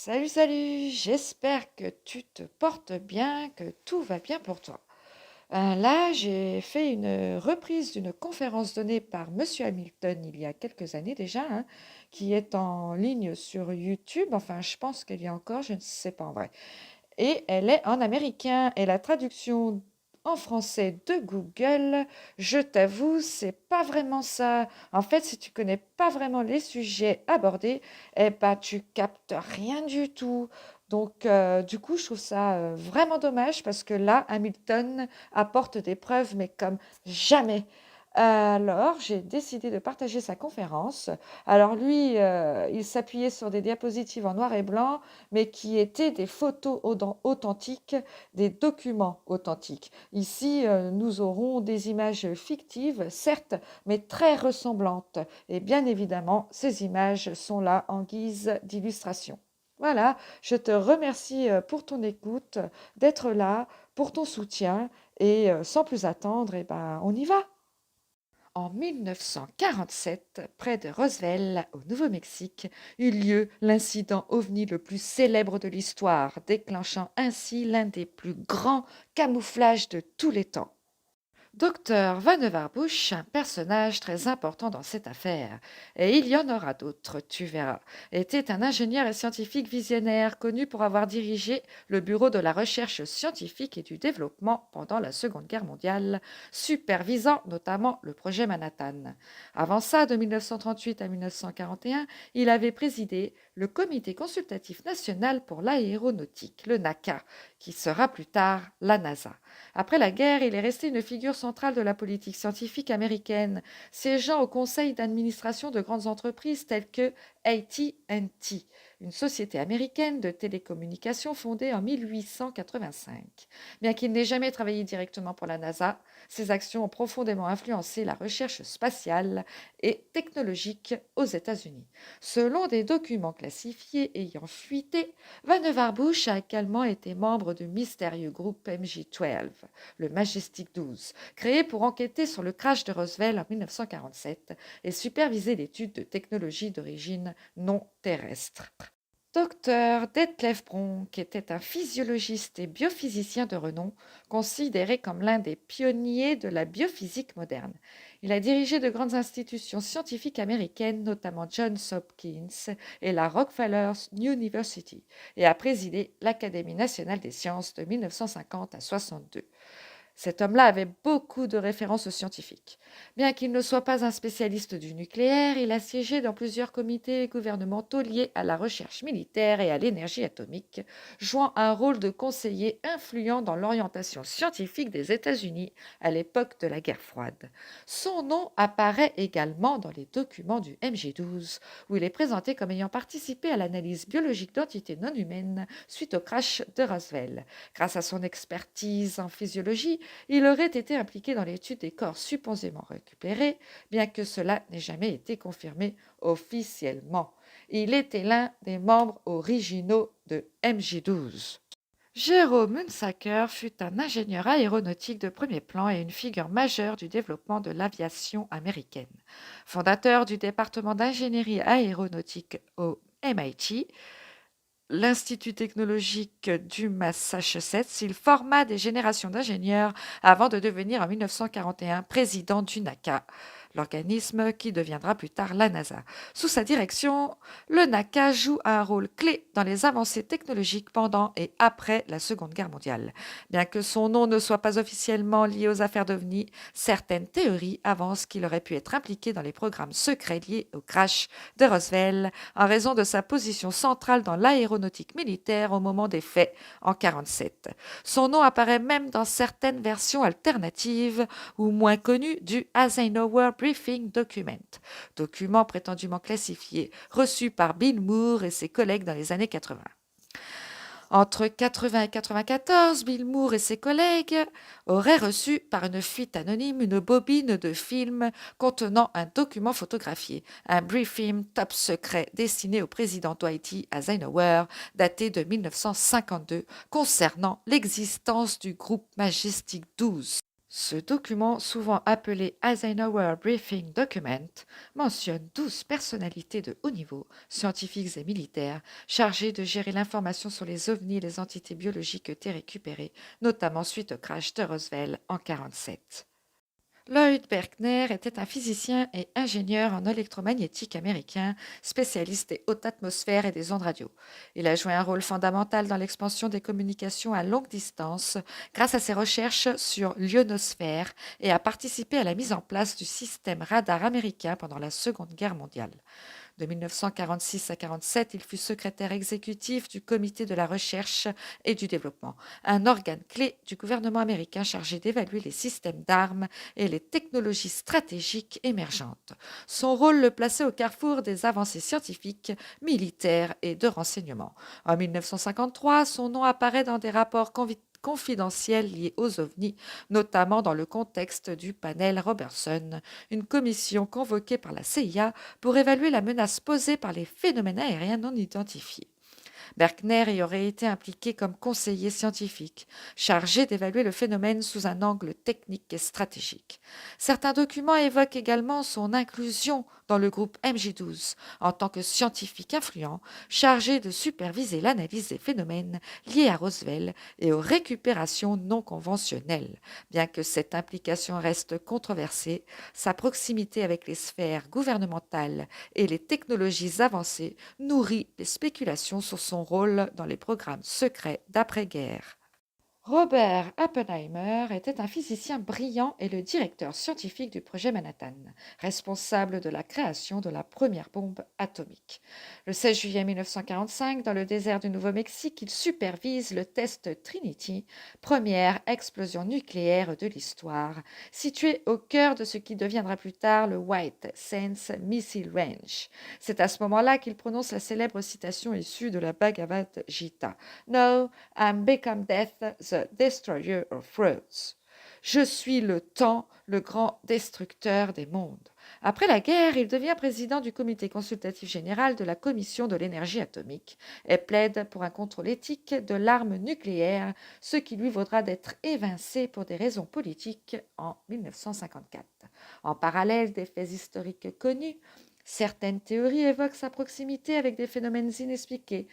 Salut, salut, j'espère que tu te portes bien, que tout va bien pour toi. Là, j'ai fait une reprise d'une conférence donnée par Monsieur Hamilton il y a quelques années déjà, hein, qui est en ligne sur YouTube. Enfin, je pense qu'elle y est encore, je ne sais pas en vrai. Et elle est en américain. Et la traduction en français de Google, je t'avoue, c'est pas vraiment ça. En fait, si tu connais pas vraiment les sujets abordés, eh ben, tu captes rien du tout. Donc, du coup, je trouve ça vraiment dommage parce que là, Hamilton apporte des preuves, mais comme jamais. Alors, j'ai décidé de partager sa conférence. Alors, lui, il s'appuyait sur des diapositives en noir et blanc mais qui étaient des photos authentiques, des documents authentiques. Ici, nous aurons des images fictives, certes, mais très ressemblantes. Et bien évidemment, ces images sont là en guise d'illustration. Voilà, je te remercie pour ton écoute, d'être là, pour ton soutien, et sans plus attendre, eh ben, on y va. En 1947, près de Roswell, au Nouveau-Mexique, eut lieu l'incident ovni le plus célèbre de l'histoire, déclenchant ainsi l'un des plus grands camouflages de tous les temps. Docteur Vannevar Bush, un personnage très important dans cette affaire, et il y en aura d'autres, tu verras, était un ingénieur et scientifique visionnaire connu pour avoir dirigé le Bureau de la recherche scientifique et du développement pendant la Seconde Guerre mondiale, supervisant notamment le projet Manhattan. Avant ça, de 1938 à 1941, il avait présidé le Comité consultatif national pour l'aéronautique, le NACA, qui sera plus tard la NASA. Après la guerre, il est resté une figure centrale de la politique scientifique américaine, siégeant au conseil d'administration de grandes entreprises telles que AT&T, une société américaine de télécommunications fondée en 1885. Bien qu'il n'ait jamais travaillé directement pour la NASA, ses actions ont profondément influencé la recherche spatiale et technologique aux États-Unis. Selon des documents classifiés ayant fuité, Vannevar Bush a également été membre du mystérieux groupe MJ-12, le Majestic 12, créé pour enquêter sur le crash de Roswell en 1947 et superviser l'étude de technologies d'origine non terrestre. Dr Detlef Bronk était un physiologiste et biophysicien de renom, considéré comme l'un des pionniers de la biophysique moderne. Il a dirigé de grandes institutions scientifiques américaines, notamment Johns Hopkins et la Rockefeller University, et a présidé l'Académie nationale des sciences de 1950 à 62. Cet homme-là avait beaucoup de références scientifiques. Bien qu'il ne soit pas un spécialiste du nucléaire, il a siégé dans plusieurs comités gouvernementaux liés à la recherche militaire et à l'énergie atomique, jouant un rôle de conseiller influent dans l'orientation scientifique des États-Unis à l'époque de la guerre froide. Son nom apparaît également dans les documents du MJ-12, où il est présenté comme ayant participé à l'analyse biologique d'entités non humaines suite au crash de Roswell. Grâce à son expertise en physiologie, il aurait été impliqué dans l'étude des corps supposément récupérés, bien que cela n'ait jamais été confirmé officiellement. Il était l'un des membres originaux de MJ12. Jérôme Munsacker fut un ingénieur aéronautique de premier plan et une figure majeure du développement de l'aviation américaine. Fondateur du département d'ingénierie aéronautique au MIT, l'Institut technologique du Massachusetts, il forma des générations d'ingénieurs avant de devenir en 1941 président du NACA, l'organisme qui deviendra plus tard la NASA. Sous sa direction, le NACA joue un rôle clé dans les avancées technologiques pendant et après la Seconde Guerre mondiale. Bien que son nom ne soit pas officiellement lié aux affaires d'OVNI, certaines théories avancent qu'il aurait pu être impliqué dans les programmes secrets liés au crash de Roswell en raison de sa position centrale dans l'aéronautique militaire au moment des faits en 1947. Son nom apparaît même dans certaines versions alternatives ou moins connues du Eisenhower Briefing Document, document prétendument classifié reçu par Bill Moore et ses collègues dans les années 80. Entre 80 et 94, Bill Moore et ses collègues auraient reçu par une fuite anonyme une bobine de film contenant un document photographié, un briefing top secret destiné au président Dwight D. Eisenhower, daté de 1952, concernant l'existence du groupe Majestic 12. Ce document, souvent appelé Eisenhower Briefing Document, mentionne 12 personnalités de haut niveau, scientifiques et militaires, chargées de gérer l'information sur les ovnis et les entités biologiques récupérées, notamment suite au crash de Roswell en 1947. Lloyd Berkner était un physicien et ingénieur en électromagnétique américain, spécialiste des hautes atmosphères et des ondes radio. Il a joué un rôle fondamental dans l'expansion des communications à longue distance grâce à ses recherches sur l'ionosphère et a participé à la mise en place du système radar américain pendant la Seconde Guerre mondiale. De 1946 à 1947, il fut secrétaire exécutif du Comité de la recherche et du développement, un organe clé du gouvernement américain chargé d'évaluer les systèmes d'armes et les technologies stratégiques émergentes. Son rôle le plaçait au carrefour des avancées scientifiques, militaires et de renseignement. En 1953, son nom apparaît dans des rapports confidentiels liés aux ovnis, notamment dans le contexte du panel Robertson, une commission convoquée par la CIA pour évaluer la menace posée par les phénomènes aériens non identifiés. Berkner y aurait été impliqué comme conseiller scientifique, chargé d'évaluer le phénomène sous un angle technique et stratégique. Certains documents évoquent également son inclusion dans le groupe MJ12 en tant que scientifique influent, chargé de superviser l'analyse des phénomènes liés à Roswell et aux récupérations non conventionnelles. Bien que cette implication reste controversée, sa proximité avec les sphères gouvernementales et les technologies avancées nourrit les spéculations sur son rôle dans les programmes secrets d'après-guerre. Robert Oppenheimer était un physicien brillant et le directeur scientifique du projet Manhattan, responsable de la création de la première bombe atomique. Le 16 juillet 1945, dans le désert du Nouveau-Mexique, il supervise le test Trinity, première explosion nucléaire de l'histoire, située au cœur de ce qui deviendra plus tard le White Sands Missile Range. C'est à ce moment-là qu'il prononce la célèbre citation issue de la Bhagavad Gita. No, I'm become death, the destroyer of worlds. Je suis le temps, le grand destructeur des mondes. Après la guerre, il devient président du comité consultatif général de la Commission de l'énergie atomique et plaide pour un contrôle éthique de l'arme nucléaire, ce qui lui vaudra d'être évincé pour des raisons politiques en 1954. En parallèle des faits historiques connus, certaines théories évoquent sa proximité avec des phénomènes inexpliqués.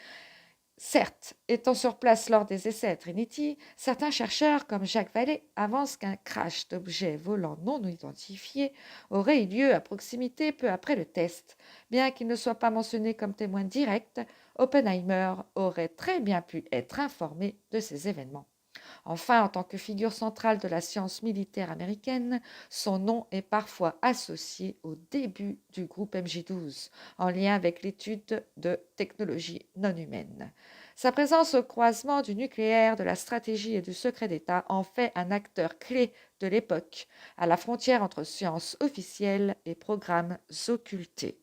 Certes, étant sur place lors des essais à Trinity, certains chercheurs comme Jacques Vallée avancent qu'un crash d'objets volants non identifiés aurait eu lieu à proximité peu après le test. Bien qu'il ne soit pas mentionné comme témoin direct, Oppenheimer aurait très bien pu être informé de ces événements. Enfin, en tant que figure centrale de la science militaire américaine, son nom est parfois associé au début du groupe MJ12, en lien avec l'étude de technologies non humaines. Sa présence au croisement du nucléaire, de la stratégie et du secret d'État en fait un acteur clé de l'époque, à la frontière entre sciences officielles et programmes occultés.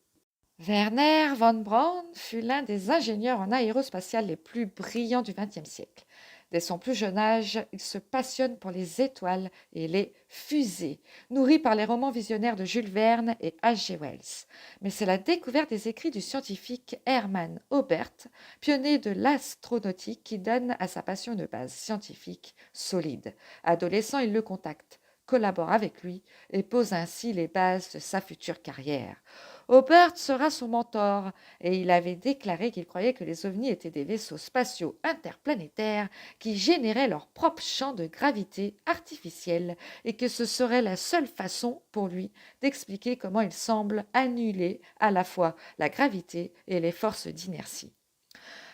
Werner von Braun fut l'un des ingénieurs en aérospatial les plus brillants du XXe siècle. Dès son plus jeune âge, il se passionne pour les étoiles et les fusées, nourri par les romans visionnaires de Jules Verne et H.G. Wells. Mais c'est la découverte des écrits du scientifique Hermann Oberth, pionnier de l'astronautique, qui donne à sa passion une base scientifique solide. Adolescent, il le contacte, collabore avec lui et pose ainsi les bases de sa future carrière. Oberth sera son mentor et il avait déclaré qu'il croyait que les ovnis étaient des vaisseaux spatiaux interplanétaires qui généraient leur propre champ de gravité artificiel et que ce serait la seule façon pour lui d'expliquer comment ils semblent annuler à la fois la gravité et les forces d'inertie.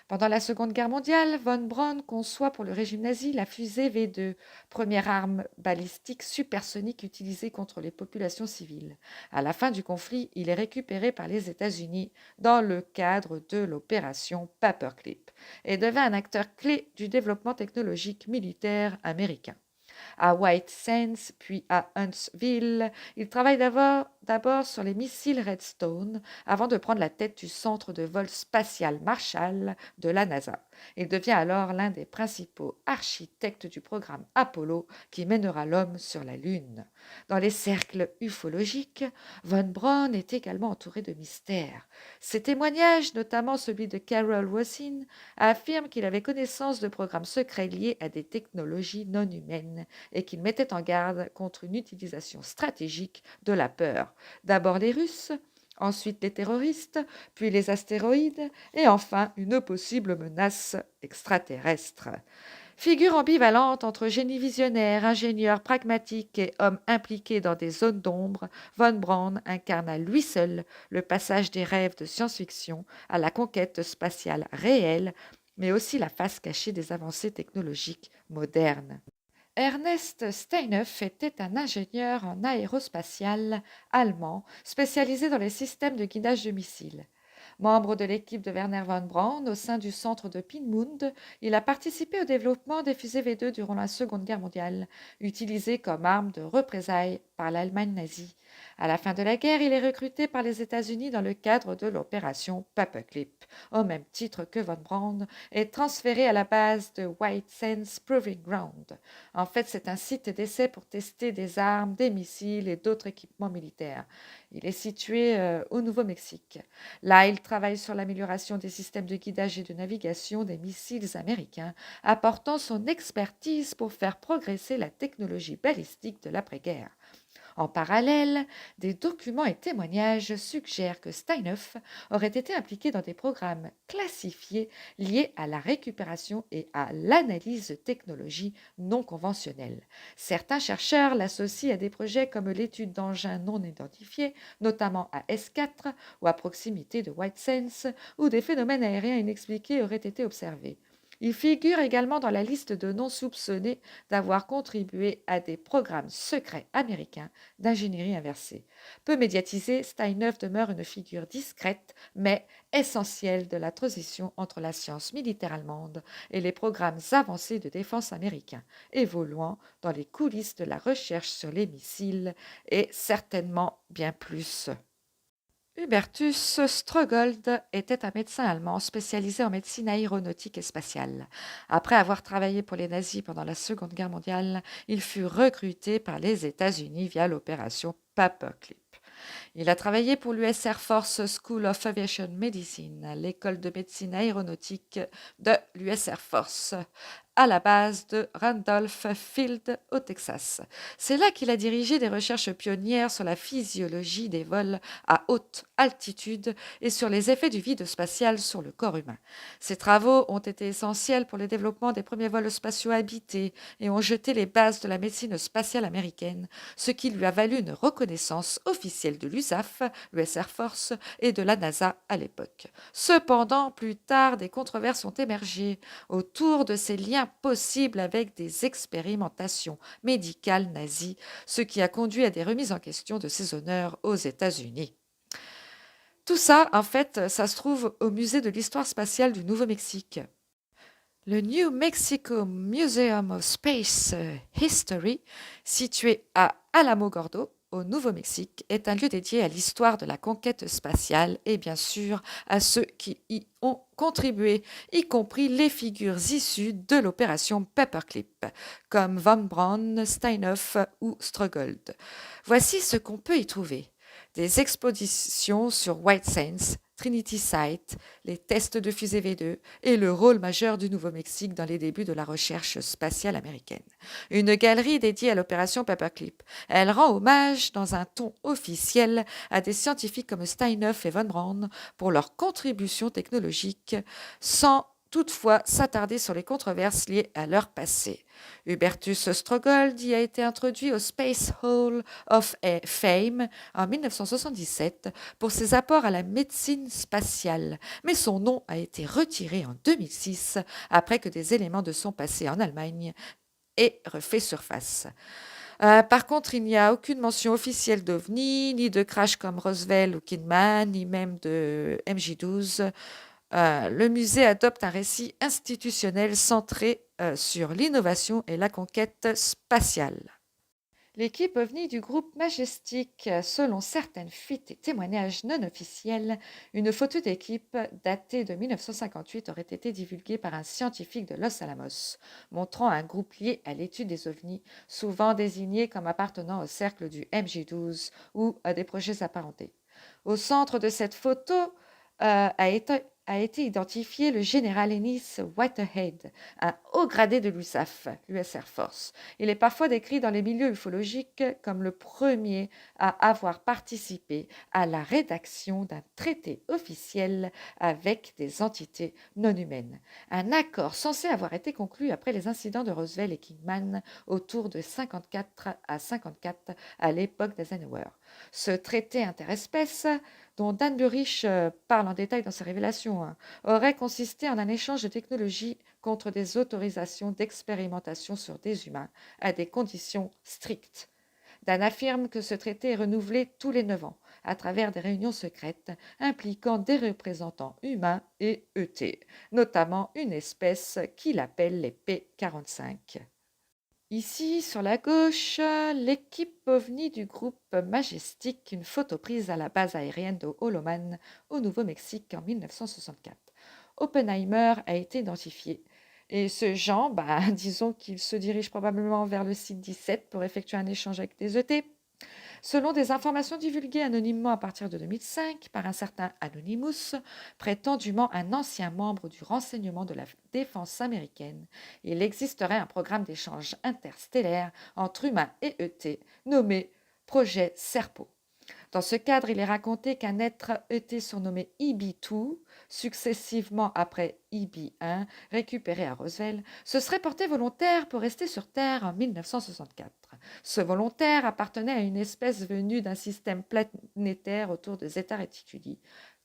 Pendant la Seconde Guerre mondiale, von Braun conçoit pour le régime nazi la fusée V2, première arme balistique supersonique utilisée contre les populations civiles. À la fin du conflit, il est récupéré par les États-Unis dans le cadre de l'opération Paperclip et devint un acteur clé du développement technologique militaire américain. À White Sands, puis à Huntsville, il travaille d'abord sur les missiles Redstone avant de prendre la tête du centre de vol spatial Marshall de la NASA. Il devient alors l'un des principaux architectes du programme Apollo qui mènera l'homme sur la Lune. Dans les cercles ufologiques, Von Braun est également entouré de mystères. Ses témoignages, notamment celui de Carol Wassin, affirment qu'il avait connaissance de programmes secrets liés à des technologies non humaines et qu'il mettait en garde contre une utilisation stratégique de la peur. D'abord les Russes, ensuite les terroristes, puis les astéroïdes et enfin une possible menace extraterrestre. Figure ambivalente entre génie visionnaire, ingénieur pragmatique et homme impliqué dans des zones d'ombre, Von Braun incarne à lui seul le passage des rêves de science-fiction à la conquête spatiale réelle, mais aussi la face cachée des avancées technologiques modernes. Ernest Steinhoff était un ingénieur en aérospatial allemand spécialisé dans les systèmes de guidage de missiles. Membre de l'équipe de Werner von Braun au sein du centre de Peenemünde, il a participé au développement des fusées V2 durant la Seconde Guerre mondiale, utilisées comme arme de représailles par l'Allemagne nazie. À la fin de la guerre, il est recruté par les États-Unis dans le cadre de l'opération Paperclip, au même titre que von Braun, et transféré à la base de White Sands Proving Ground. En fait, c'est un site d'essai pour tester des armes, des missiles et d'autres équipements militaires. Il est situé au Nouveau-Mexique. Là, il travaille sur l'amélioration des systèmes de guidage et de navigation des missiles américains, apportant son expertise pour faire progresser la technologie balistique de l'après-guerre. En parallèle, des documents et témoignages suggèrent que Steinhoff aurait été impliqué dans des programmes classifiés liés à la récupération et à l'analyse de technologies non conventionnelles. Certains chercheurs l'associent à des projets comme l'étude d'engins non identifiés, notamment à S4 ou à proximité de White Sands, où des phénomènes aériens inexpliqués auraient été observés. Il figure également dans la liste de noms soupçonnés d'avoir contribué à des programmes secrets américains d'ingénierie inversée. Peu médiatisé, Steinhoff demeure une figure discrète mais essentielle de la transition entre la science militaire allemande et les programmes avancés de défense américains, évoluant dans les coulisses de la recherche sur les missiles et certainement bien plus. Hubertus Strogold était un médecin allemand spécialisé en médecine aéronautique et spatiale. Après avoir travaillé pour les nazis pendant la Seconde Guerre mondiale, il fut recruté par les États-Unis via l'opération Paperclip. Il a travaillé pour l'US Air Force School of Aviation Medicine, l'école de médecine aéronautique de l'US Air Force, à la base de Randolph Field au Texas. C'est là qu'il a dirigé des recherches pionnières sur la physiologie des vols à haute altitude et sur les effets du vide spatial sur le corps humain. Ses travaux ont été essentiels pour le développement des premiers vols spatiaux habités et ont jeté les bases de la médecine spatiale américaine, ce qui lui a valu une reconnaissance officielle de l'USAF, l'US Air Force, et de la NASA à l'époque. Cependant, plus tard, des controverses ont émergé autour de ces liens possibles avec des expérimentations médicales nazies, ce qui a conduit à des remises en question de ses honneurs aux États-Unis. Tout ça, en fait, ça se trouve au musée de l'histoire spatiale du Nouveau-Mexique. Le New Mexico Museum of Space History, situé à Alamogordo, au Nouveau-Mexique, est un lieu dédié à l'histoire de la conquête spatiale et bien sûr à ceux qui y ont contribué, y compris les figures issues de l'opération Paperclip, comme Von Braun, Steinhoff ou Strogold. Voici ce qu'on peut y trouver. Des expositions sur White Sands, Trinity Site, les tests de fusée V2 et le rôle majeur du Nouveau-Mexique dans les débuts de la recherche spatiale américaine. Une galerie dédiée à l'opération Paperclip. Elle rend hommage dans un ton officiel à des scientifiques comme Steinhoff et Von Braun pour leur contribution technologique, sans toutefois s'attarder sur les controverses liées à leur passé. Hubertus Strogold y a été introduit au Space Hall of Fame en 1977 pour ses apports à la médecine spatiale, mais son nom a été retiré en 2006 après que des éléments de son passé en Allemagne aient refait surface. Par contre, il n'y a aucune mention officielle d'OVNI, ni de crash comme Roswell ou Kidman, ni même de MJ12. Le musée adopte un récit institutionnel centré sur l'innovation et la conquête spatiale. L'équipe OVNI du groupe Majestic, selon certaines fuites et témoignages non officiels, une photo d'équipe datée de 1958 aurait été divulguée par un scientifique de Los Alamos, montrant un groupe lié à l'étude des ovnis, souvent désigné comme appartenant au cercle du MJ12 ou à des projets apparentés. Au centre de cette photo a été identifié le général Ennis Whitehead, un haut gradé de l'USAF, l'US Air Force. Il est parfois décrit dans les milieux ufologiques comme le premier à avoir participé à la rédaction d'un traité officiel avec des entités non humaines. Un accord censé avoir été conclu après les incidents de Roswell et Kingman autour de 54 à 54 à l'époque d'Eisenhower. Ce traité interespèces, dont Dan Burich parle en détail dans ses révélations, aurait consisté en un échange de technologies contre des autorisations d'expérimentation sur des humains à des conditions strictes. Dan affirme que ce traité est renouvelé tous les 9 ans à travers des réunions secrètes impliquant des représentants humains et ET, notamment une espèce qu'il appelle les P45. Ici, sur la gauche, l'équipe OVNI du groupe Majestic, une photo prise à la base aérienne de Holloman au Nouveau-Mexique en 1964. Oppenheimer a été identifié. Et ce Jean, disons qu'il se dirige probablement vers le site 17 pour effectuer un échange avec des ET. Selon des informations divulguées anonymement à partir de 2005 par un certain Anonymous, prétendument un ancien membre du renseignement de la défense américaine, il existerait un programme d'échange interstellaire entre humains et ET nommé Projet Serpo. Dans ce cadre, il est raconté qu'un être ET surnommé EB2, successivement après EB1, récupéré à Roswell, se serait porté volontaire pour rester sur Terre en 1964. Ce volontaire appartenait à une espèce venue d'un système planétaire autour de Zeta Reticuli,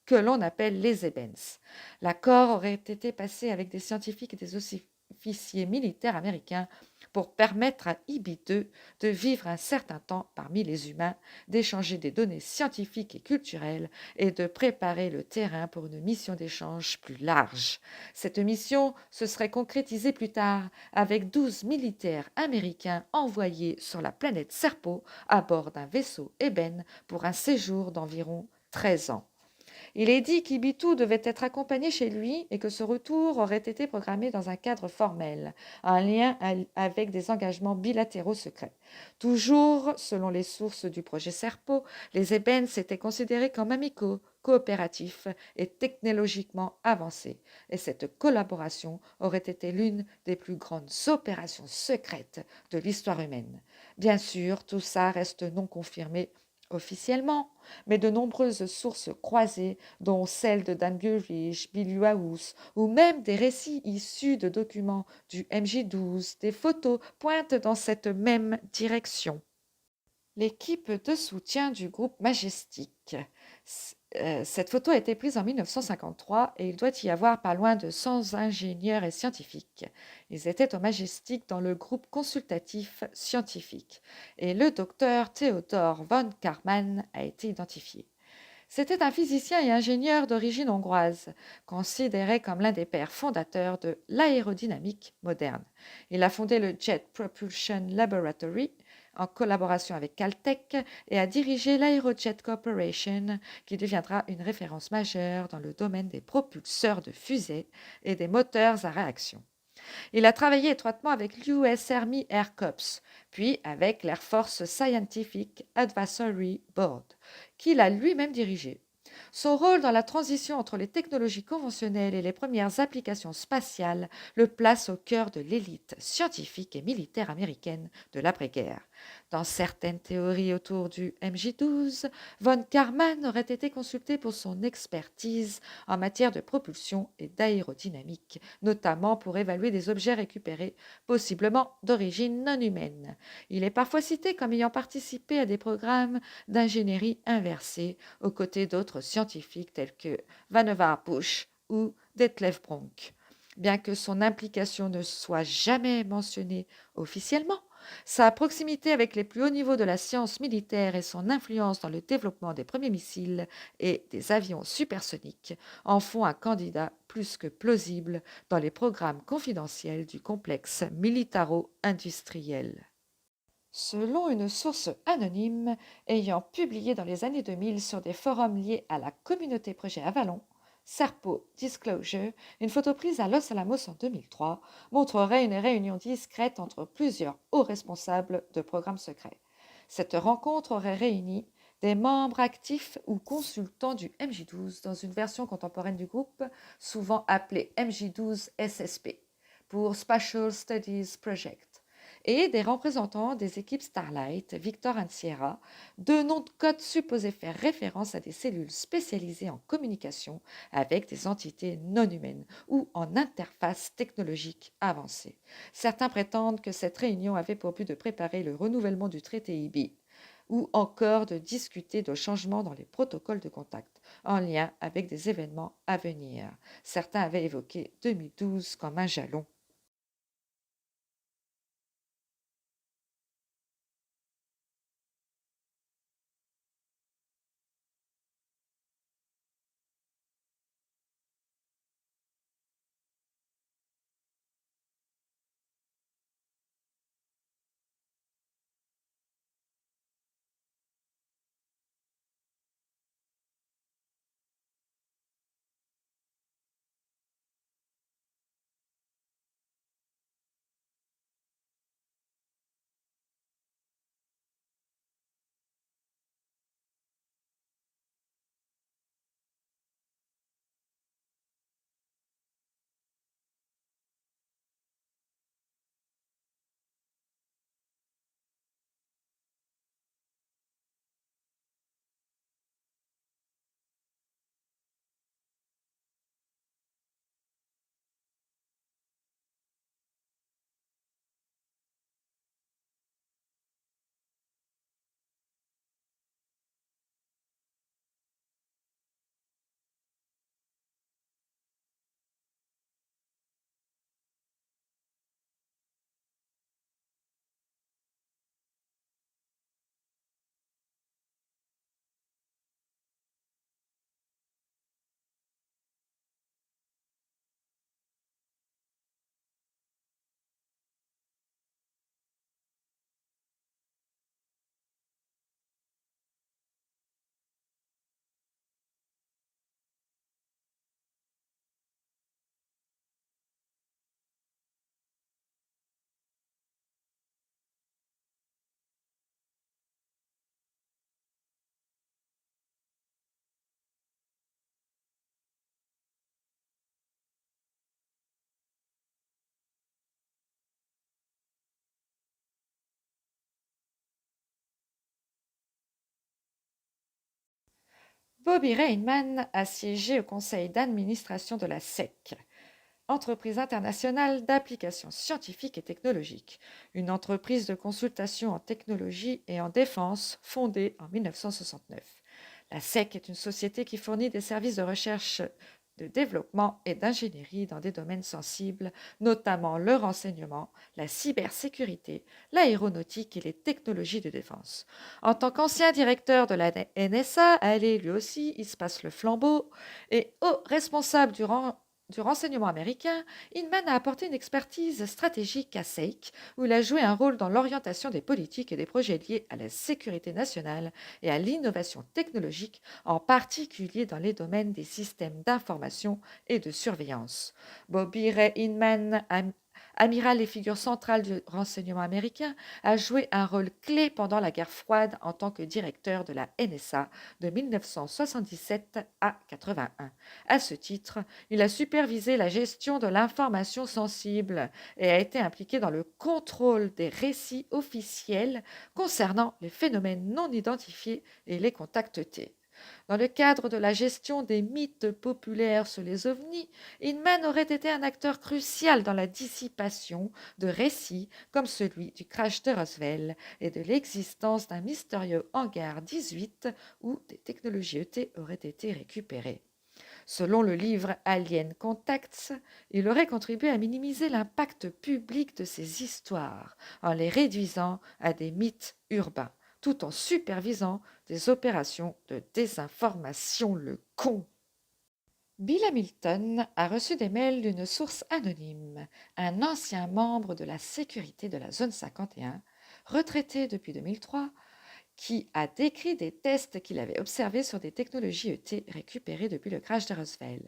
que l'on appelle les Ebens. L'accord aurait été passé avec des scientifiques et des officiers militaires américains pour permettre à IB2 de vivre un certain temps parmi les humains, d'échanger des données scientifiques et culturelles et de préparer le terrain pour une mission d'échange plus large. Cette mission se serait concrétisée plus tard avec 12 militaires américains envoyés sur la planète Serpo à bord d'un vaisseau ébène pour un séjour d'environ 13 ans. Il est dit qu'Ibitu devait être accompagné chez lui et que ce retour aurait été programmé dans un cadre formel, en lien avec des engagements bilatéraux secrets. Toujours selon les sources du projet Serpo, les ébènes s'étaient considérés comme amicaux, coopératifs et technologiquement avancés, et cette collaboration aurait été l'une des plus grandes opérations secrètes de l'histoire humaine. Bien sûr, tout ça reste non confirmé officiellement, mais de nombreuses sources croisées, dont celles de Dan Burich, Bill Hughes, ou même des récits issus de documents du MJ12, des photos pointent dans cette même direction. L'équipe de soutien du groupe Majestic. Cette photo a été prise en 1953 et il doit y avoir pas loin de 100 ingénieurs et scientifiques. Ils étaient au Majestic dans le groupe consultatif scientifique et le docteur Theodor von Karman a été identifié. C'était un physicien et ingénieur d'origine hongroise, considéré comme l'un des pères fondateurs de l'aérodynamique moderne. Il a fondé le Jet Propulsion Laboratory en collaboration avec Caltech et a dirigé l'Aerojet Corporation, qui deviendra une référence majeure dans le domaine des propulseurs de fusées et des moteurs à réaction. Il a travaillé étroitement avec l'US Army Air Corps, puis avec l'Air Force Scientific Advisory Board, qu'il a lui-même dirigé. Son rôle dans la transition entre les technologies conventionnelles et les premières applications spatiales le place au cœur de l'élite scientifique et militaire américaine de l'après-guerre. Dans certaines théories autour du MJ12, von Karman aurait été consulté pour son expertise en matière de propulsion et d'aérodynamique, notamment pour évaluer des objets récupérés, possiblement d'origine non humaine. Il est parfois cité comme ayant participé à des programmes d'ingénierie inversée aux côtés d'autres scientifiques tels que Vannevar Bush ou Detlef Bronk. Bien que son implication ne soit jamais mentionnée officiellement, sa proximité avec les plus hauts niveaux de la science militaire et son influence dans le développement des premiers missiles et des avions supersoniques en font un candidat plus que plausible dans les programmes confidentiels du complexe militaro-industriel. Selon une source anonyme ayant publié dans les années 2000 sur des forums liés à la communauté projet Avalon, Serpo Disclosure, une photo prise à Los Alamos en 2003 montrerait une réunion discrète entre plusieurs hauts responsables de programmes secrets. Cette rencontre aurait réuni des membres actifs ou consultants du MJ12 dans une version contemporaine du groupe, souvent appelée MJ12 SSP, pour Spatial Studies Project, et des représentants des équipes Starlight, Victor et Sierra, deux noms de code supposés faire référence à des cellules spécialisées en communication avec des entités non humaines ou en interface technologique avancée. Certains prétendent que cette réunion avait pour but de préparer le renouvellement du traité IB ou encore de discuter de changements dans les protocoles de contact en lien avec des événements à venir. Certains avaient évoqué 2012 comme un jalon. Bobby Reinman a siégé au conseil d'administration de la SEC, Entreprise internationale d'applications scientifiques et technologiques, une entreprise de consultation en technologie et en défense fondée en 1969. La SEC est une société qui fournit des services de recherche, de développement et d'ingénierie dans des domaines sensibles, notamment le renseignement, la cybersécurité, l'aéronautique et les technologies de défense. En tant qu'ancien directeur de la NSA, allez, lui aussi, il se passe le flambeau, et haut responsable du renseignement américain, Inman a apporté une expertise stratégique à SEIC, où il a joué un rôle dans l'orientation des politiques et des projets liés à la sécurité nationale et à l'innovation technologique, en particulier dans les domaines des systèmes d'information et de surveillance. Bobby Ray Inman, amiral et figure centrale du renseignement américain, a joué un rôle clé pendant la guerre froide en tant que directeur de la NSA de 1977 à 81. À ce titre, il a supervisé la gestion de l'information sensible et a été impliqué dans le contrôle des récits officiels concernant les phénomènes non identifiés et les contacts T. Dans le cadre de la gestion des mythes populaires sur les ovnis, Inman aurait été un acteur crucial dans la dissipation de récits comme celui du crash de Roswell et de l'existence d'un mystérieux hangar 18 où des technologies ET auraient été récupérées. Selon le livre Alien Contacts, il aurait contribué à minimiser l'impact public de ces histoires en les réduisant à des mythes urbains, tout en supervisant des opérations de désinformation. Le con! Bill Hamilton a reçu des mails d'une source anonyme, un ancien membre de la sécurité de la zone 51, retraité depuis 2003, qui a décrit des tests qu'il avait observés sur des technologies ET récupérées depuis le crash de Roswell.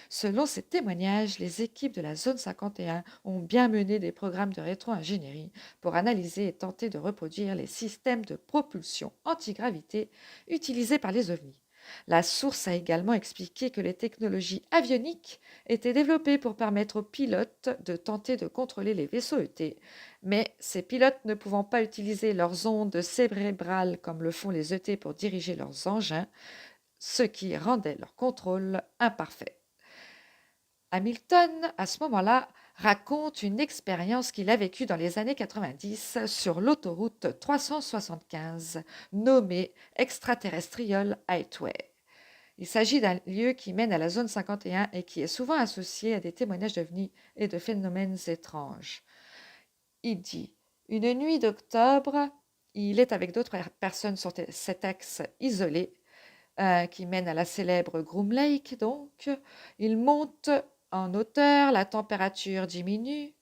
Selon ces témoignages, les équipes de la Zone 51 ont bien mené des programmes de rétro-ingénierie pour analyser et tenter de reproduire les systèmes de propulsion antigravité utilisés par les ovnis. La source a également expliqué que les technologies avioniques étaient développées pour permettre aux pilotes de tenter de contrôler les vaisseaux ET, mais ces pilotes ne pouvant pas utiliser leurs ondes cérébrales comme le font les ET pour diriger leurs engins, ce qui rendait leur contrôle imparfait. Hamilton, à ce moment-là, raconte une expérience qu'il a vécue dans les années 90 sur l'autoroute 375, nommée Extraterrestrial Highway. Il s'agit d'un lieu qui mène à la zone 51 et qui est souvent associé à des témoignages d'ovnis et de phénomènes étranges. Il dit « Une nuit d'octobre, il est avec d'autres personnes sur cet axe isolé qui mène à la célèbre Groom Lake, donc. Il monte en hauteur, la température diminue,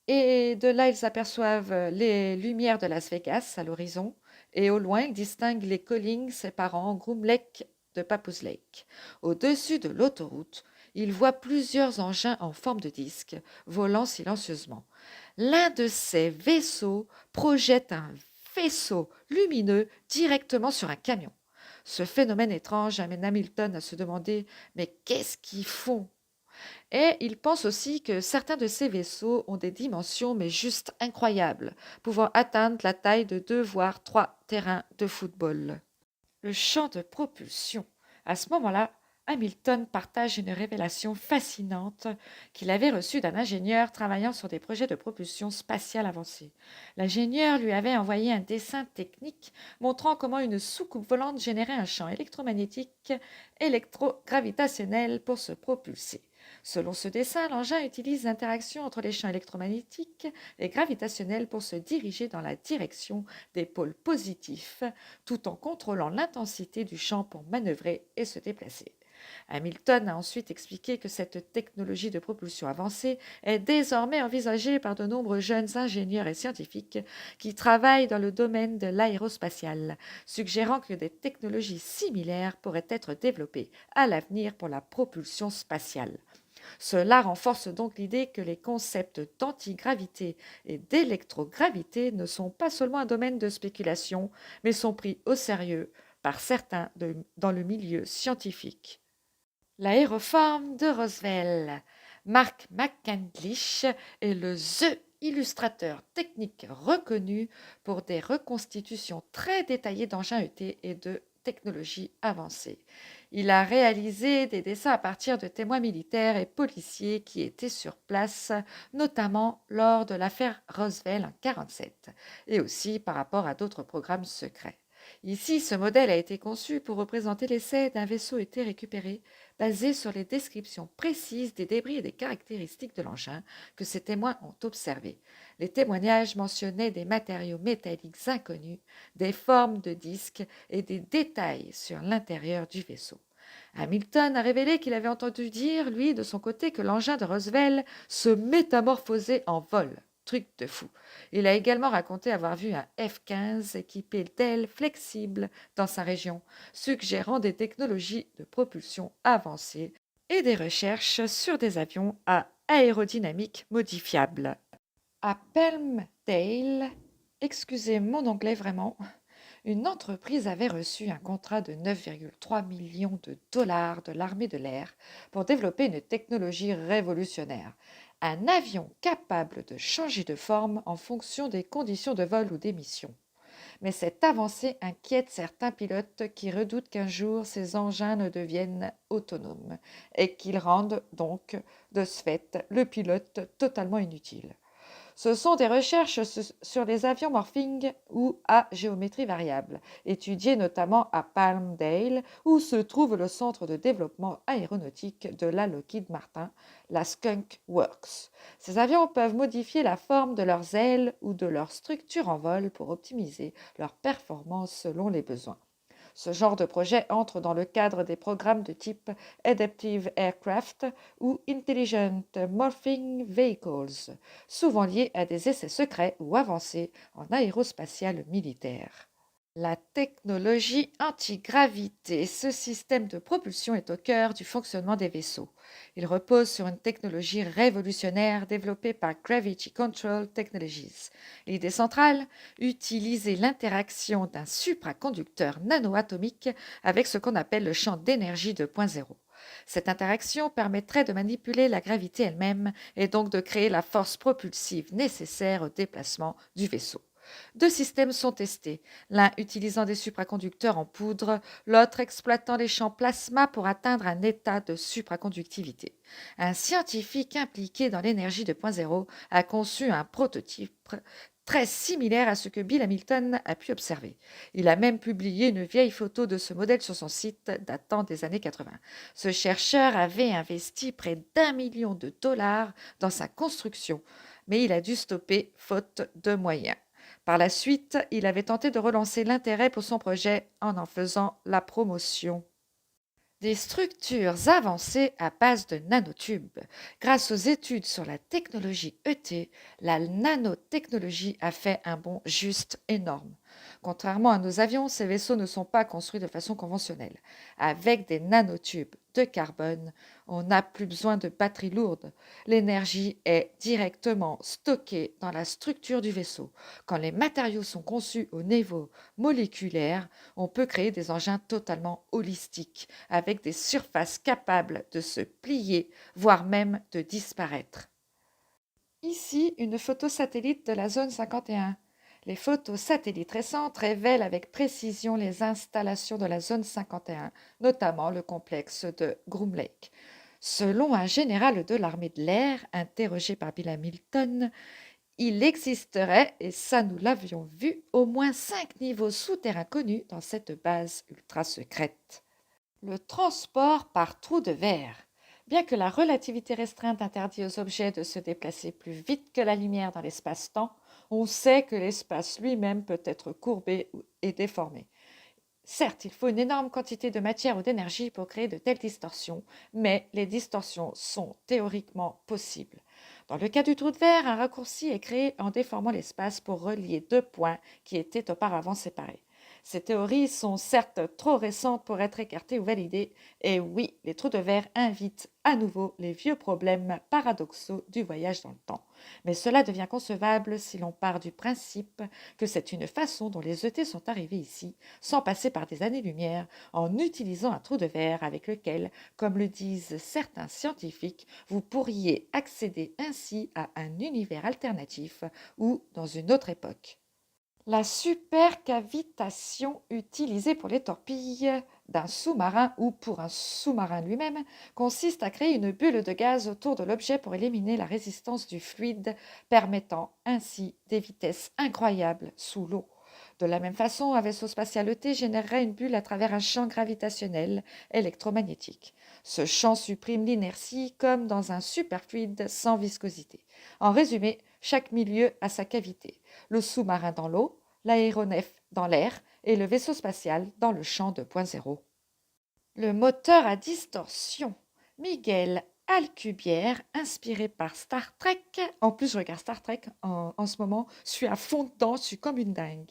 et de là, ils aperçoivent les lumières de Las Vegas à l'horizon, et au loin, ils distinguent les collines séparant Groom Lake de Papoose Lake. Au-dessus de l'autoroute, ils voient plusieurs engins en forme de disque volant silencieusement. L'un de ces vaisseaux projette un faisceau lumineux directement sur un camion. Ce phénomène étrange amène Hamilton à se demander « Mais qu'est-ce qu'ils font ?» Et il pense aussi que certains de ces vaisseaux ont des dimensions mais juste incroyables, pouvant atteindre la taille de 2 voire 3 terrains de football. Le champ de propulsion. À ce moment-là, Hamilton partage une révélation fascinante qu'il avait reçue d'un ingénieur travaillant sur des projets de propulsion spatiale avancée. L'ingénieur lui avait envoyé un dessin technique montrant comment une soucoupe volante générait un champ électromagnétique électrogravitationnel pour se propulser. Selon ce dessin, l'engin utilise l'interaction entre les champs électromagnétiques et gravitationnels pour se diriger dans la direction des pôles positifs, tout en contrôlant l'intensité du champ pour manœuvrer et se déplacer. Hamilton a ensuite expliqué que cette technologie de propulsion avancée est désormais envisagée par de nombreux jeunes ingénieurs et scientifiques qui travaillent dans le domaine de l'aérospatial, suggérant que des technologies similaires pourraient être développées à l'avenir pour la propulsion spatiale. Cela renforce donc l'idée que les concepts d'antigravité et d'électrogravité ne sont pas seulement un domaine de spéculation, mais sont pris au sérieux par certains dans le milieu scientifique. L'aéroforme de Roswell. Mark McCandlish est le The illustrateur technique reconnu pour des reconstitutions très détaillées d'engins ET et de technologies avancées. Il a réalisé des dessins à partir de témoins militaires et policiers qui étaient sur place, notamment lors de l'affaire Roswell en 1947, et aussi par rapport à d'autres programmes secrets. Ici, ce modèle a été conçu pour représenter l'essai d'un vaisseau ET récupéré, basé sur les descriptions précises des débris et des caractéristiques de l'engin que ces témoins ont observés. Les témoignages mentionnaient des matériaux métalliques inconnus, des formes de disques et des détails sur l'intérieur du vaisseau. Hamilton a révélé qu'il avait entendu dire, lui, de son côté, que l'engin de Roswell se métamorphosait en vol. Truc de fou. Il a également raconté avoir vu un F-15 équipé d'ailes flexibles dans sa région, suggérant des technologies de propulsion avancées et des recherches sur des avions à aérodynamique modifiable. À Palmdale, excusez mon anglais vraiment, une entreprise avait reçu un contrat de 9,3 millions de dollars de l'armée de l'air pour développer une technologie révolutionnaire, un avion capable de changer de forme en fonction des conditions de vol ou d'émission. Mais cette avancée inquiète certains pilotes qui redoutent qu'un jour ces engins ne deviennent autonomes et qu'ils rendent donc, de ce fait, le pilote totalement inutile. Ce sont des recherches sur les avions morphing ou à géométrie variable, étudiées notamment à Palmdale, où se trouve le centre de développement aéronautique de la Lockheed Martin, la Skunk Works. Ces avions peuvent modifier la forme de leurs ailes ou de leur structure en vol pour optimiser leur performance selon les besoins. Ce genre de projet entre dans le cadre des programmes de type Adaptive Aircraft ou Intelligent Morphing Vehicles, souvent liés à des essais secrets ou avancés en aérospatiale militaire. La technologie antigravité. Ce système de propulsion est au cœur du fonctionnement des vaisseaux. Il repose sur une technologie révolutionnaire développée par Gravity Control Technologies. L'idée centrale, utiliser l'interaction d'un supraconducteur nanoatomique avec ce qu'on appelle le champ d'énergie 2.0. Cette interaction permettrait de manipuler la gravité elle-même et donc de créer la force propulsive nécessaire au déplacement du vaisseau. Deux systèmes sont testés, l'un utilisant des supraconducteurs en poudre, l'autre exploitant les champs plasma pour atteindre un état de supraconductivité. Un scientifique impliqué dans l'énergie 2.0 a conçu un prototype très similaire à ce que Bill Hamilton a pu observer. Il a même publié une vieille photo de ce modèle sur son site datant des années 80. Ce chercheur avait investi près d'1 million de dollars dans sa construction, mais il a dû stopper faute de moyens. Par la suite, il avait tenté de relancer l'intérêt pour son projet en faisant la promotion. Des structures avancées à base de nanotubes. Grâce aux études sur la technologie ET, la nanotechnologie a fait un bond juste énorme. Contrairement à nos avions, ces vaisseaux ne sont pas construits de façon conventionnelle. Avec des nanotubes de carbone, on n'a plus besoin de batteries lourdes. L'énergie est directement stockée dans la structure du vaisseau. Quand les matériaux sont conçus au niveau moléculaire, on peut créer des engins totalement holistiques, avec des surfaces capables de se plier, voire même de disparaître. Ici, une photo satellite de la zone 51. Les photos satellites récentes révèlent avec précision les installations de la zone 51, notamment le complexe de Groom Lake. Selon un général de l'armée de l'air, interrogé par Bill Hamilton, il existerait, et ça nous l'avions vu, au moins 5 niveaux souterrains connus dans cette base ultra secrète. Le transport par trou de verre. Bien que la relativité restreinte interdit aux objets de se déplacer plus vite que la lumière dans l'espace-temps, on sait que l'espace lui-même peut être courbé et déformé. Certes, il faut une énorme quantité de matière ou d'énergie pour créer de telles distorsions, mais les distorsions sont théoriquement possibles. Dans le cas du trou de verre, un raccourci est créé en déformant l'espace pour relier deux points qui étaient auparavant séparés. Ces théories sont certes trop récentes pour être écartées ou validées, et oui, les trous de verre invitent à nouveau les vieux problèmes paradoxaux du voyage dans le temps. Mais cela devient concevable si l'on part du principe que c'est une façon dont les ET sont arrivés ici, sans passer par des années-lumière, en utilisant un trou de verre avec lequel, comme le disent certains scientifiques, vous pourriez accéder ainsi à un univers alternatif ou dans une autre époque. La supercavitation utilisée pour les torpilles d'un sous-marin ou pour un sous-marin lui-même consiste à créer une bulle de gaz autour de l'objet pour éliminer la résistance du fluide, permettant ainsi des vitesses incroyables sous l'eau. De la même façon, un vaisseau spatial ET générerait une bulle à travers un champ gravitationnel électromagnétique. Ce champ supprime l'inertie comme dans un superfluide sans viscosité. En résumé, chaque milieu a sa cavité. Le sous-marin dans l'eau, l'aéronef dans l'air et le vaisseau spatial dans le champ 2.0. Le moteur à distorsion. Miguel Alcubierre, inspiré par Star Trek. En plus, je regarde Star Trek en ce moment. Je suis à fond dedans, je suis comme une dingue.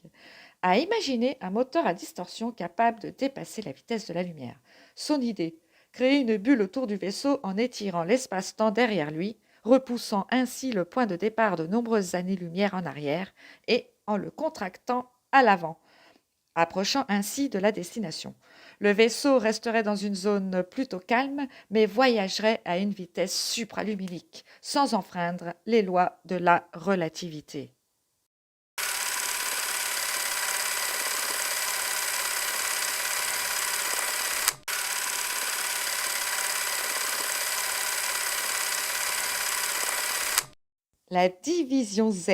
A imaginé un moteur à distorsion capable de dépasser la vitesse de la lumière. Son idée, créer une bulle autour du vaisseau en étirant l'espace-temps derrière lui, repoussant ainsi le point de départ de nombreuses années-lumière en arrière et en le contractant à l'avant, approchant ainsi de la destination. Le vaisseau resterait dans une zone plutôt calme, mais voyagerait à une vitesse supraluminique, sans enfreindre les lois de la relativité. La division Z,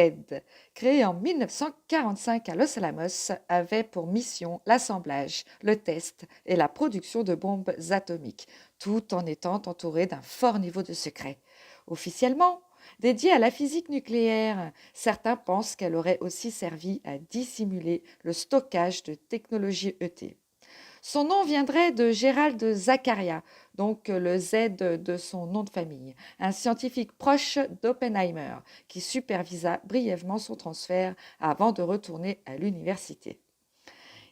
créée en 1945 à Los Alamos, avait pour mission l'assemblage, le test et la production de bombes atomiques, tout en étant entourée d'un fort niveau de secret. Officiellement, dédiée à la physique nucléaire, certains pensent qu'elle aurait aussi servi à dissimuler le stockage de technologies ET. Son nom viendrait de Gérald Zakaria, donc le Z de son nom de famille, un scientifique proche d'Oppenheimer qui supervisa brièvement son transfert avant de retourner à l'université.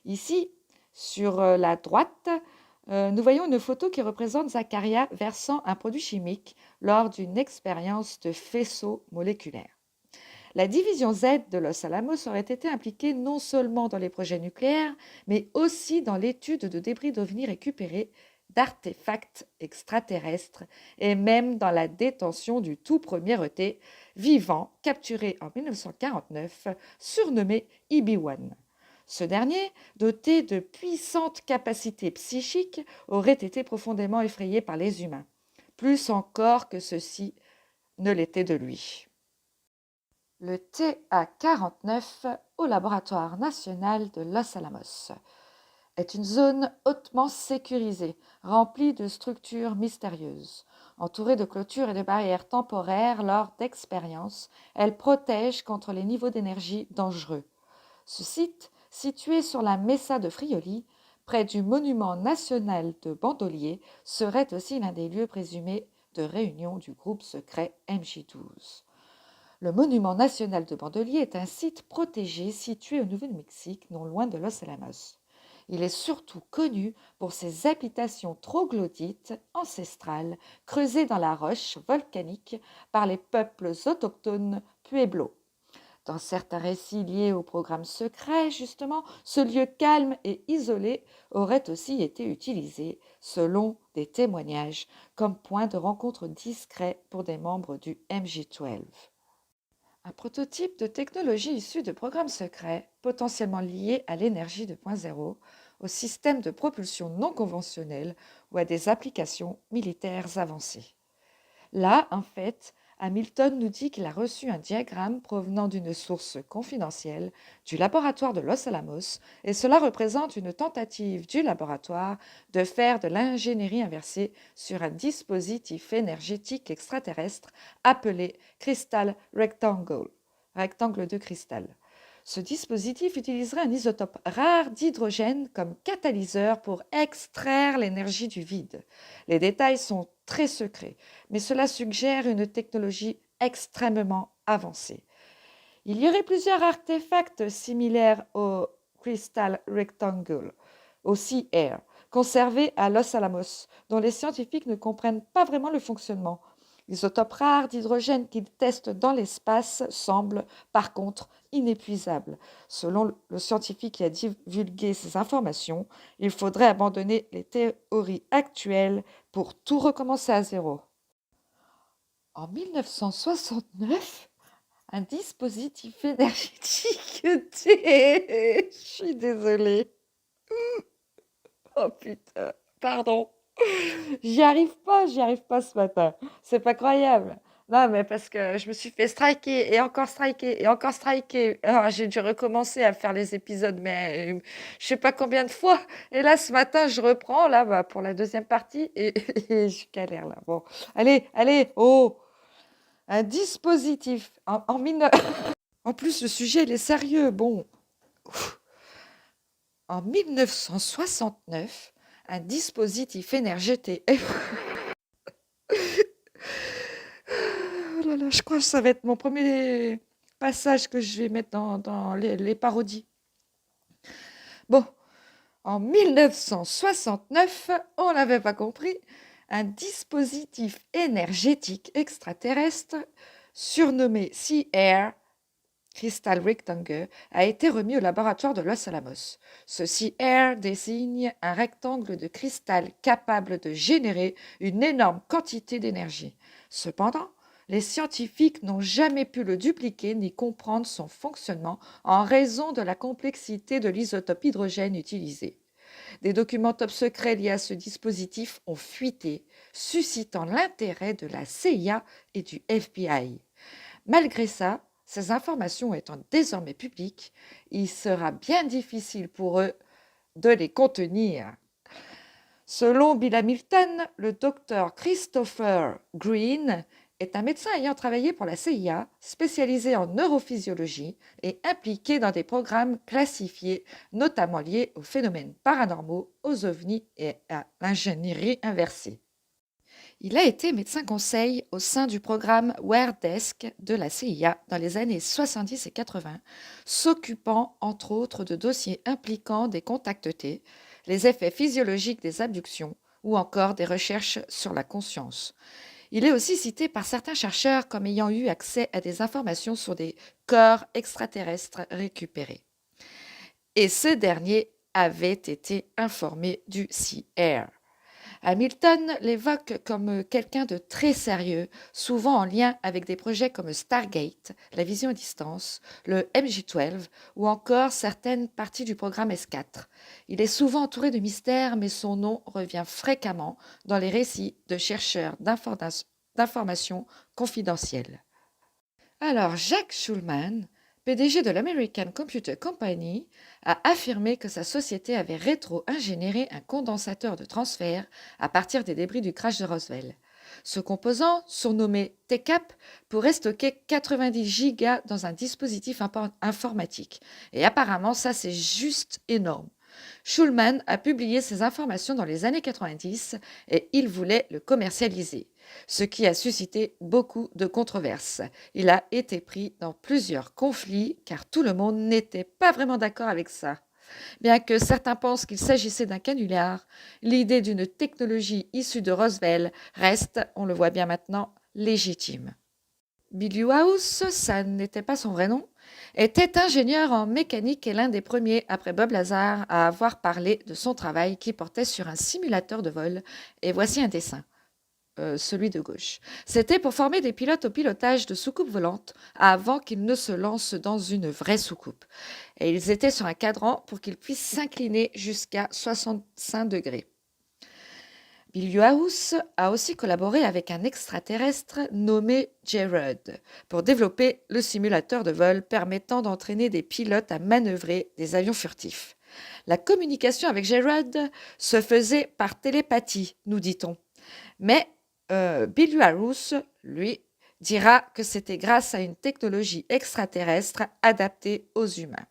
Ici, sur la droite, nous voyons une photo qui représente Zakaria versant un produit chimique lors d'une expérience de faisceau moléculaire. La division Z de Los Alamos aurait été impliquée non seulement dans les projets nucléaires, mais aussi dans l'étude de débris d'OVNI récupérés, d'artefacts extraterrestres et même dans la détention du tout premier ET vivant capturé en 1949, surnommé EB-1. Ce dernier, doté de puissantes capacités psychiques, aurait été profondément effrayé par les humains, plus encore que ceux-ci ne l'étaient de lui. Le TA-49 au laboratoire national de Los Alamos est une zone hautement sécurisée, remplie de structures mystérieuses. Entourée de clôtures et de barrières temporaires lors d'expériences, elle protège contre les niveaux d'énergie dangereux. Ce site, situé sur la Mesa de Frioli, près du monument national de Bandolier, serait aussi l'un des lieux présumés de réunion du groupe secret MJ12. Le monument national de Bandelier est un site protégé situé au Nouveau-Mexique, non loin de Los Alamos. Il est surtout connu pour ses habitations troglodytes ancestrales creusées dans la roche volcanique par les peuples autochtones pueblos. Dans certains récits liés au programme secret, justement, ce lieu calme et isolé aurait aussi été utilisé, selon des témoignages, comme point de rencontre discret pour des membres du MJ12. Un prototype de technologie issue de programmes secrets, potentiellement liés à l'énergie 2.0, au système de propulsion non conventionnel ou à des applications militaires avancées. Là, en fait, Hamilton nous dit qu'il a reçu un diagramme provenant d'une source confidentielle du laboratoire de Los Alamos et cela représente une tentative du laboratoire de faire de l'ingénierie inversée sur un dispositif énergétique extraterrestre appelé Crystal Rectangle, rectangle de cristal. Ce dispositif utiliserait un isotope rare d'hydrogène comme catalyseur pour extraire l'énergie du vide. Les détails sont très secrets, mais cela suggère une technologie extrêmement avancée. Il y aurait plusieurs artefacts similaires au Crystal Rectangle, au Sea Air, conservés à Los Alamos, dont les scientifiques ne comprennent pas vraiment le fonctionnement. L'isotope rare d'hydrogène qu'ils testent dans l'espace semble, par contre, inépuisable. Selon le scientifique qui a divulgué ces informations, il faudrait abandonner les théories actuelles pour tout recommencer à zéro. En 1969, un dispositif énergétique Je suis désolée. Oh putain, pardon. J'y arrive pas ce matin. C'est pas croyable. Non, mais parce que je me suis fait striker et encore striker et encore striker. Alors, j'ai dû recommencer à faire les épisodes, mais je sais pas combien de fois. Et là, ce matin, je reprends là pour la deuxième partie et, et je galère là. Bon, allez, oh, un dispositif en plus, le sujet, il est sérieux. Bon, en 1969, un dispositif énergétique. Oh là là, je crois que ça va être mon premier passage que je vais mettre dans les parodies. Bon, en 1969, on n'avait pas compris, un dispositif énergétique extraterrestre surnommé Sea Air Crystal Rectangle a été remis au laboratoire de Los Alamos. Ce Sea Air désigne un rectangle de cristal capable de générer une énorme quantité d'énergie. Cependant, les scientifiques n'ont jamais pu le dupliquer ni comprendre son fonctionnement en raison de la complexité de l'isotope hydrogène utilisé. Des documents top secrets liés à ce dispositif ont fuité, suscitant l'intérêt de la CIA et du FBI. Malgré ça, ces informations étant désormais publiques, il sera bien difficile pour eux de les contenir. Selon Bill Hamilton, le docteur Christopher Green est un médecin ayant travaillé pour la CIA, spécialisé en neurophysiologie et impliqué dans des programmes classifiés, notamment liés aux phénomènes paranormaux, aux ovnis et à l'ingénierie inversée. Il a été médecin conseil au sein du programme WareDesk de la CIA dans les années 70 et 80, s'occupant entre autres de dossiers impliquant des contacts T, les effets physiologiques des abductions ou encore des recherches sur la conscience. Il est aussi cité par certains chercheurs comme ayant eu accès à des informations sur des corps extraterrestres récupérés. Et ce dernier avait été informé du Sea Air. Hamilton l'évoque comme quelqu'un de très sérieux, souvent en lien avec des projets comme Stargate, la vision à distance, le MJ-12 ou encore certaines parties du programme S4. Il est souvent entouré de mystères, mais son nom revient fréquemment dans les récits de chercheurs d'informations confidentielles. Alors, Jack Schulman, PDG de l'American Computer Company, a affirmé que sa société avait rétro-ingénieré un condensateur de transfert à partir des débris du crash de Roswell. Ce composant, surnommé TCAP, pourrait stocker 90 gigas dans un dispositif informatique. Et apparemment, ça, c'est juste énorme. Schulman a publié ces informations dans les années 90 et il voulait le commercialiser, ce qui a suscité beaucoup de controverses. Il a été pris dans plusieurs conflits car tout le monde n'était pas vraiment d'accord avec ça. Bien que certains pensent qu'il s'agissait d'un canular, l'idée d'une technologie issue de Roswell reste, on le voit bien maintenant, légitime. Bill House, ça n'était pas son vrai nom, était ingénieur en mécanique et l'un des premiers, après Bob Lazar, à avoir parlé de son travail qui portait sur un simulateur de vol. Et voici un dessin, celui de gauche. C'était pour former des pilotes au pilotage de soucoupes volantes avant qu'ils ne se lancent dans une vraie soucoupe. Et ils étaient sur un cadran pour qu'ils puissent s'incliner jusqu'à 65 degrés. Bill House a aussi collaboré avec un extraterrestre nommé Jared pour développer le simulateur de vol permettant d'entraîner des pilotes à manœuvrer des avions furtifs. La communication avec Jared se faisait par télépathie, nous dit-on. Mais Bill House, lui, dira que c'était grâce à une technologie extraterrestre adaptée aux humains.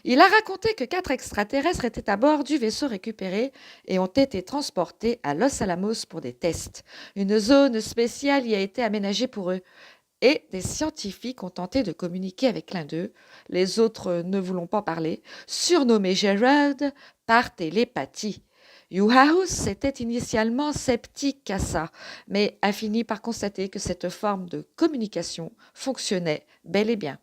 Il a raconté que 4 extraterrestres étaient à bord du vaisseau récupéré et ont été transportés à Los Alamos pour des tests. Une zone spéciale y a été aménagée pour eux. Et des scientifiques ont tenté de communiquer avec l'un d'eux, les autres ne voulant pas parler, surnommé Gerald par télépathie. House était initialement sceptique à ça, mais a fini par constater que cette forme de communication fonctionnait bel et bien.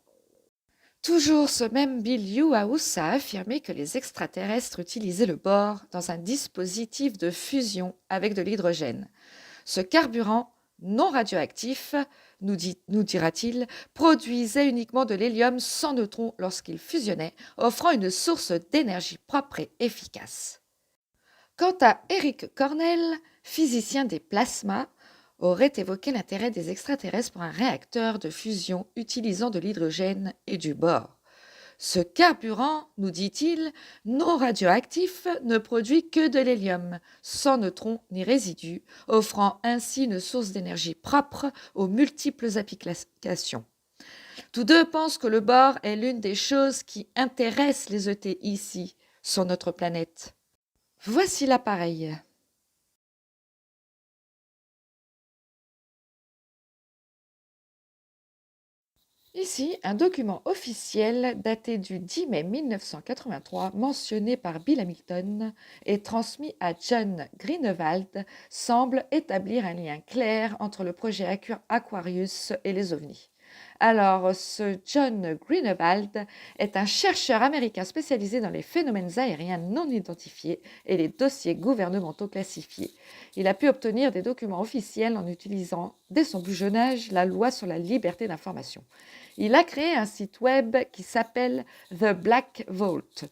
Toujours ce même Bill House a affirmé que les extraterrestres utilisaient le bore dans un dispositif de fusion avec de l'hydrogène. Ce carburant non radioactif, nous dira-t-il, produisait uniquement de l'hélium sans neutrons lorsqu'il fusionnait, offrant une source d'énergie propre et efficace. Quant à Eric Cornell, physicien des plasmas, aurait évoqué l'intérêt des extraterrestres pour un réacteur de fusion utilisant de l'hydrogène et du bore. Ce carburant, nous dit-il, non radioactif, ne produit que de l'hélium, sans neutrons ni résidus, offrant ainsi une source d'énergie propre aux multiples applications. Tous deux pensent que le bore est l'une des choses qui intéressent les ET ici, sur notre planète. Voici l'appareil. Ici, un document officiel daté du 10 mai 1983 mentionné par Bill Hamilton et transmis à John Greenewald semble établir un lien clair entre le projet Aquarius et les ovnis. Alors, ce John Greenewald est un chercheur américain spécialisé dans les phénomènes aériens non identifiés et les dossiers gouvernementaux classifiés. Il a pu obtenir des documents officiels en utilisant, dès son plus jeune âge, la loi sur la liberté d'information. Il a créé un site web qui s'appelle The Black Vault,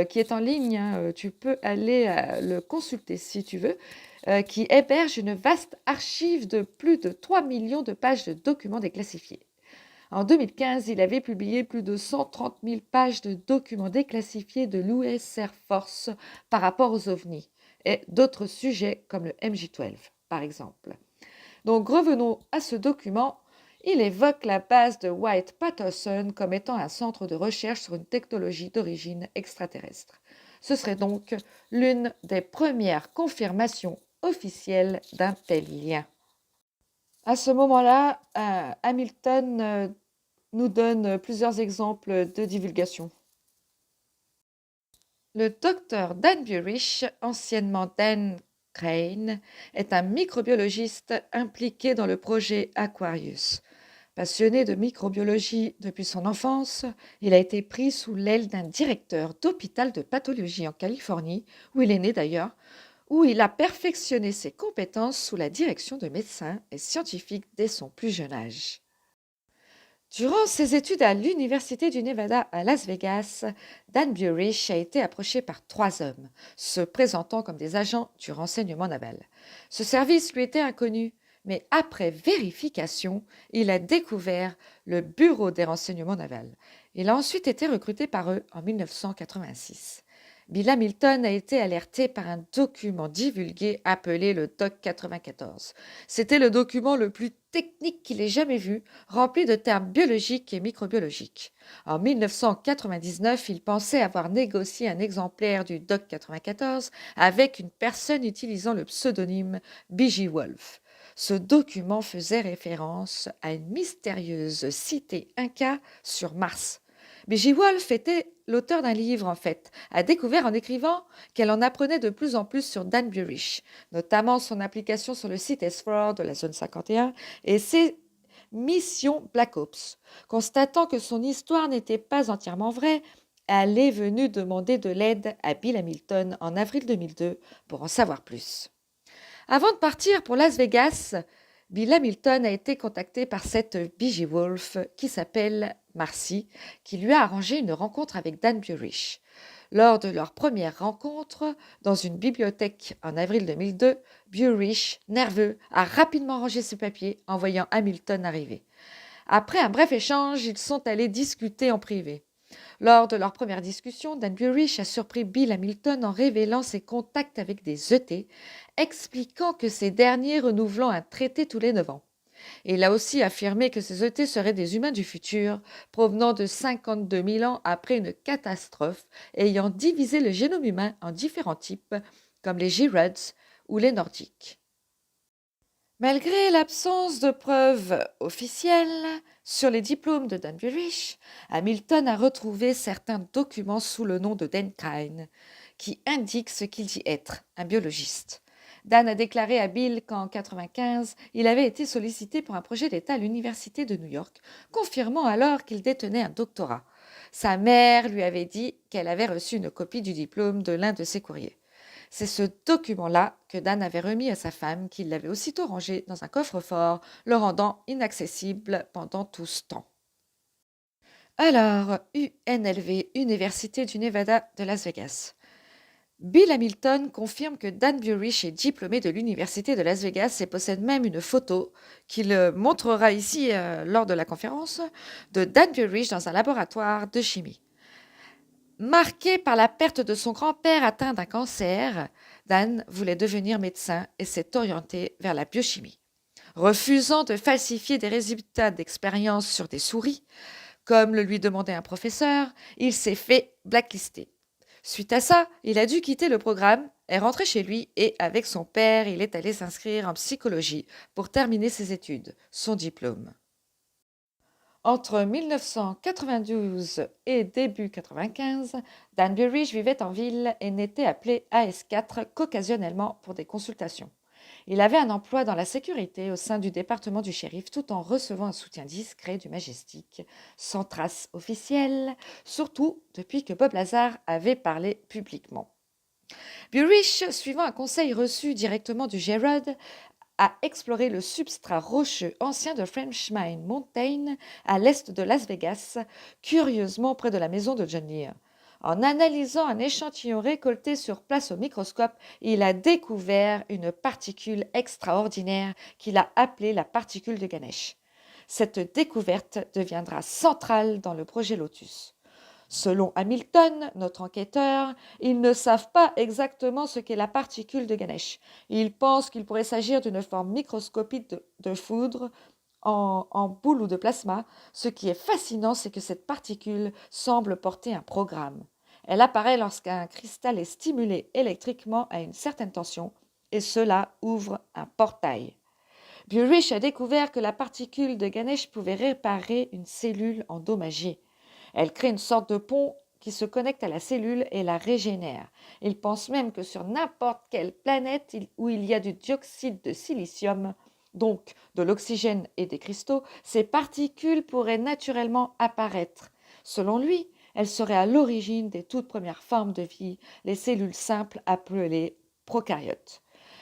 qui est en ligne, tu peux aller le consulter si tu veux, qui héberge une vaste archive de plus de 3 millions de pages de documents déclassifiés. En 2015, il avait publié plus de 130 000 pages de documents déclassifiés de l'US Air Force par rapport aux ovnis et d'autres sujets comme le MJ-12, par exemple. Donc revenons à ce document. Il évoque la base de White-Patterson comme étant un centre de recherche sur une technologie d'origine extraterrestre. Ce serait donc l'une des premières confirmations officielles d'un tel lien. À ce moment-là, Hamilton nous donne plusieurs exemples de divulgation. Le docteur Dan Burich, anciennement Dan Crane, est un microbiologiste impliqué dans le projet Aquarius. Passionné de microbiologie depuis son enfance, il a été pris sous l'aile d'un directeur d'hôpital de pathologie en Californie, où il est né d'ailleurs, où il a perfectionné ses compétences sous la direction de médecins et scientifiques dès son plus jeune âge. Durant ses études à l'Université du Nevada à Las Vegas, Dan Burich a été approché par 3 hommes, se présentant comme des agents du renseignement naval. Ce service lui était inconnu, mais après vérification, il a découvert le Bureau des renseignements navals. Il a ensuite été recruté par eux en 1986. Bill Hamilton a été alerté par un document divulgué appelé le Doc 94. C'était le document le plus technique qu'il ait jamais vu, rempli de termes biologiques et microbiologiques. En 1999, il pensait avoir négocié un exemplaire du Doc 94 avec une personne utilisant le pseudonyme B.J. Wolf. Ce document faisait référence à une mystérieuse cité inca sur Mars. B.J. Wolf était l'auteur d'un livre, en fait, a découvert en écrivant qu'elle en apprenait de plus en plus sur Dan Burich, notamment son application sur le site S4 de la zone 51 et ses missions Black Ops. Constatant que son histoire n'était pas entièrement vraie, elle est venue demander de l'aide à Bill Hamilton en avril 2002 pour en savoir plus. Avant de partir pour Las Vegas, Bill Hamilton a été contacté par cette B.J. Wolf qui s'appelle Marcy, qui lui a arrangé une rencontre avec Dan Burich. Lors de leur première rencontre, dans une bibliothèque en avril 2002, Burich, nerveux, a rapidement rangé ses papiers en voyant Hamilton arriver. Après un bref échange, ils sont allés discuter en privé. Lors de leur première discussion, Dan Burich a surpris Bill Hamilton en révélant ses contacts avec des ET, expliquant que ces derniers renouvelant un traité tous les 9 ans. Il a aussi affirmé que ces ET seraient des humains du futur, provenant de 52 000 ans après une catastrophe ayant divisé le génome humain en différents types, comme les Giruds ou les Nordiques. Malgré l'absence de preuves officielles sur les diplômes de Dan Burich, Hamilton a retrouvé certains documents sous le nom de Dan Crane, qui indiquent ce qu'il dit être, un biologiste. Dan a déclaré à Bill qu'en 1995, il avait été sollicité pour un projet d'État à l'Université de New York, confirmant alors qu'il détenait un doctorat. Sa mère lui avait dit qu'elle avait reçu une copie du diplôme de l'un de ses courriers. C'est ce document-là que Dan avait remis à sa femme, qui l'avait aussitôt rangé dans un coffre-fort, le rendant inaccessible pendant tout ce temps. Alors, UNLV, Université du Nevada de Las Vegas. Bill Hamilton confirme que Dan Burich est diplômé de l'Université de Las Vegas et possède même une photo qu'il montrera ici lors de la conférence de Dan Burich dans un laboratoire de chimie. Marqué par la perte de son grand-père atteint d'un cancer, Dan voulait devenir médecin et s'est orienté vers la biochimie. Refusant de falsifier des résultats d'expériences sur des souris, comme le lui demandait un professeur, il s'est fait blacklister. Suite à ça, il a dû quitter le programme, est rentré chez lui et, avec son père, il est allé s'inscrire en psychologie pour terminer ses études, son diplôme. Entre 1992 et début 1995, Dan Burich vivait en ville et n'était appelé AS4 qu'occasionnellement pour des consultations. Il avait un emploi dans la sécurité au sein du département du shérif tout en recevant un soutien discret du Majestic, sans trace officielle, surtout depuis que Bob Lazar avait parlé publiquement. Burich, suivant un conseil reçu directement du Gerard, a exploré le substrat rocheux ancien de Frenchman Mountain à l'est de Las Vegas, curieusement près de la maison de John Lear. En analysant un échantillon récolté sur place au microscope, il a découvert une particule extraordinaire qu'il a appelée la particule de Ganesh. Cette découverte deviendra centrale dans le projet Lotus. Selon Hamilton, notre enquêteur, ils ne savent pas exactement ce qu'est la particule de Ganesh. Ils pensent qu'il pourrait s'agir d'une forme microscopique de foudre en boule ou de plasma. Ce qui est fascinant, c'est que cette particule semble porter un programme. Elle apparaît lorsqu'un cristal est stimulé électriquement à une certaine tension, et cela ouvre un portail. Burish a découvert que la particule de Ganesh pouvait réparer une cellule endommagée. Elle crée une sorte de pont qui se connecte à la cellule et la régénère. Il pense même que sur n'importe quelle planète où il y a du dioxyde de silicium, donc de l'oxygène et des cristaux, ces particules pourraient naturellement apparaître. Selon lui, elles seraient à l'origine des toutes premières formes de vie, les cellules simples appelées prokaryotes.